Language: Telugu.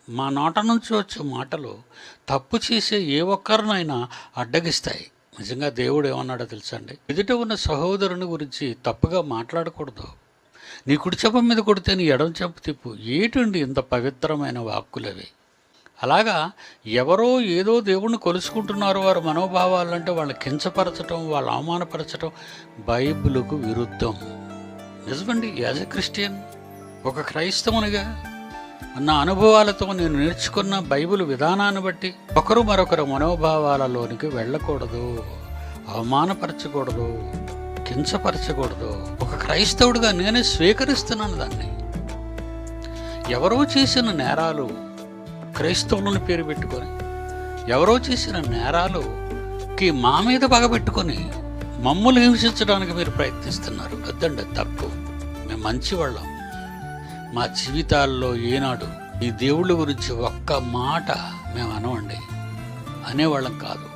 మా నోట నుంచి వచ్చే మాటలు తప్పు చేసే ఏ ఒక్కరినైనా అడ్డగిస్తాయి. నిజంగా దేవుడు ఏమన్నాడో తెలుసా అండి? ఎదుట ఉన్న సహోదరుని గురించి తప్పుగా మాట్లాడకూడదు. నీ కుడి చెంప మీద కొడితే నీ ఎడమ చెంప తిప్పు. ఏటండి ఇంత పవిత్రమైన వాక్కులవి? అలాగా ఎవరో ఏదో దేవుణ్ణి కొలుసుకుంటున్నారు వారు మనోభావాలంటే వాళ్ళని కించపరచటం, వాళ్ళు అవమానపరచటం బైబిలుకు విరుద్ధం. నిజమండి. యాజ్ ఎ క్రిస్టియన్, ఒక క్రైస్తవునిగా నా అనుభవాలతో నేను నేర్చుకున్న బైబిల్ విధానాన్ని బట్టి ఒకరు మరొకరు మనోభావాలలోనికి వెళ్ళకూడదు, అవమానపరచకూడదు, కించపరచకూడదు. ఒక క్రైస్తవుడిగా నేనే స్వీకరిస్తున్నాను దాన్ని. ఎవరో చేసిన నేరాలు క్రైస్తవులను పేరు పెట్టుకొని, ఎవరో చేసిన నేరాలుకి మా మీద పగబెట్టుకొని మమ్మల్ని హింసించడానికి మీరు ప్రయత్నిస్తున్నారు. వద్దండి, తప్పు. మేము మంచివాళ్ళం. మా జీవితాల్లో ఏనాడు ఈ దేవుళ్ళ గురించి ఒక్క మాట మేము అనవండి, అనేవాళ్ళం కాదు.